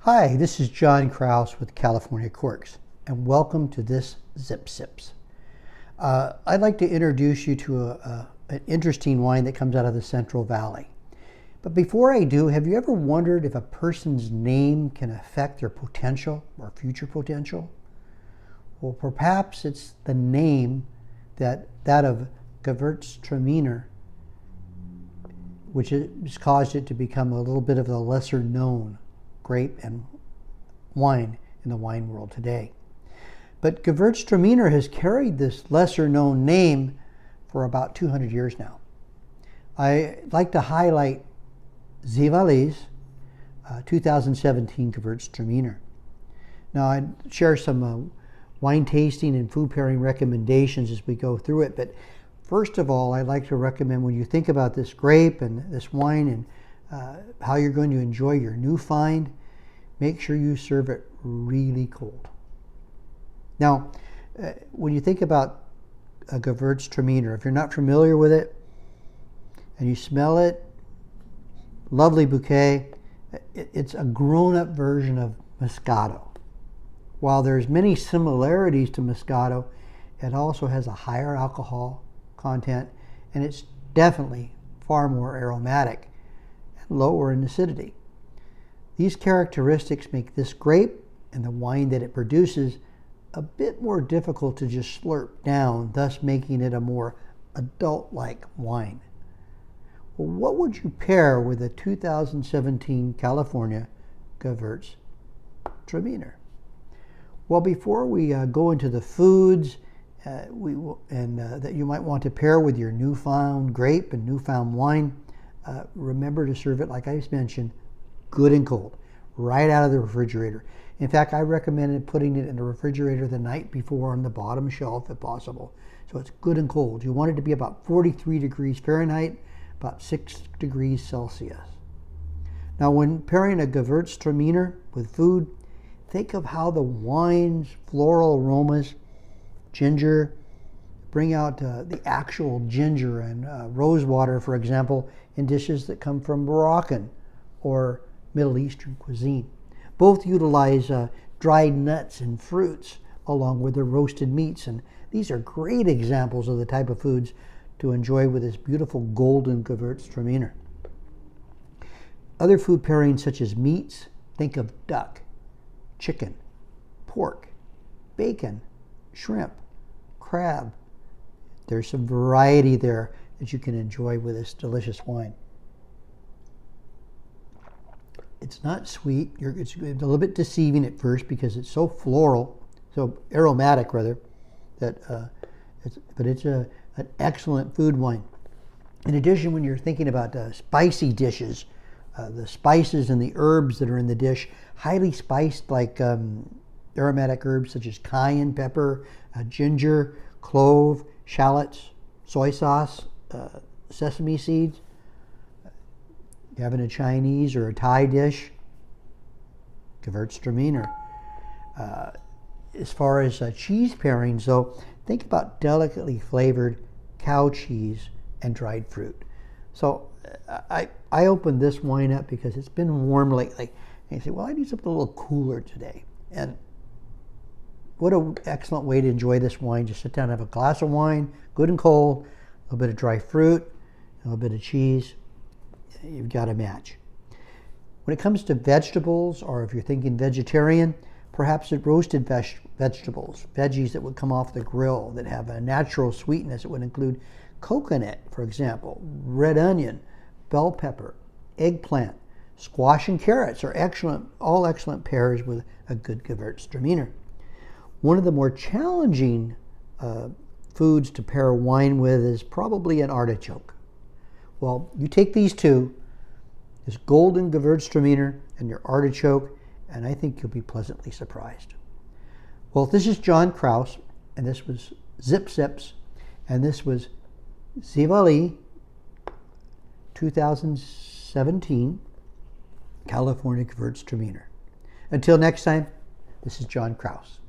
Hi, this is John Krause with California Corks, and welcome to this Zip Sips. I'd like to introduce you to an interesting wine that comes out of the Central Valley. But before I do, have you ever wondered if a person's name can affect their potential or future potential? Well, perhaps it's the name that of Gewürztraminer, which has caused it to become a little bit of a lesser known grape and wine in the wine world today. But Gewürztraminer has carried this lesser known name for about 200 years now. I'd like to highlight Ziveli's 2017 Gewürztraminer. Now I'd share some wine tasting and food pairing recommendations as we go through it, but first of all, I'd like to recommend when you think about this grape and this wine and how you're going to enjoy your new find, make sure you serve it really cold. Now, when you think about a Gewürztraminer, if you're not familiar with it and you smell it, lovely bouquet, it's a grown-up version of Moscato. While there's many similarities to Moscato, it also has a higher alcohol content, and it's definitely far more aromatic and lower in acidity. These characteristics make this grape and the wine that it produces a bit more difficult to just slurp down, thus making it a more adult-like wine. Well, what would you pair with a 2017 California Gewürztraminer? Well, before we go into the foods that you might want to pair with your newfound grape and newfound wine, remember to serve it, like I mentioned, good and cold, right out of the refrigerator. In fact, I recommend putting it in the refrigerator the night before on the bottom shelf if possible. So it's good and cold. You want it to be about 43 degrees Fahrenheit, about 6 degrees Celsius. Now, when pairing a Gewürztraminer with food, think of how the wine's floral aromas, ginger, bring out the actual ginger and rose water, for example, in dishes that come from Moroccan or Middle Eastern cuisine. Both utilize dried nuts and fruits along with the roasted meats, and these are great examples of the type of foods to enjoy with this beautiful golden Gewürztraminer. Other food pairings such as meats, think of duck, chicken, pork, bacon, shrimp, crab. There's some variety there that you can enjoy with this delicious wine. It's not sweet. It's a little bit deceiving at first because it's so floral, so aromatic rather, but it's an excellent food wine. In addition, when you're thinking about spicy dishes, the spices and the herbs that are in the dish, highly spiced like aromatic herbs such as cayenne pepper, ginger, clove, shallots, soy sauce, sesame seeds. You're having a Chinese or a Thai dish, Gewürztraminer. As far as cheese pairings, though, think about delicately flavored cow cheese and dried fruit. So I opened this wine up because it's been warm lately. And you say, well, I need something a little cooler today. And what an excellent way to enjoy this wine. Just sit down and have a glass of wine, good and cold, a little bit of dry fruit, a little bit of cheese. You've got a match. When it comes to vegetables, or if you're thinking vegetarian, perhaps roasted vegetables, veggies that would come off the grill that have a natural sweetness. It would include coconut, for example, red onion, bell pepper, eggplant, squash and carrots are all excellent pairs with a good Gewürztraminer. One of the more challenging foods to pair wine with is probably an artichoke. Well, you take these two, this golden Gewürztraminer and your artichoke, and I think you'll be pleasantly surprised. Well, this is John Krause, and this was Zip Sips, and this was Ziveli 2017 California Gewürztraminer. Until next time, this is John Krause.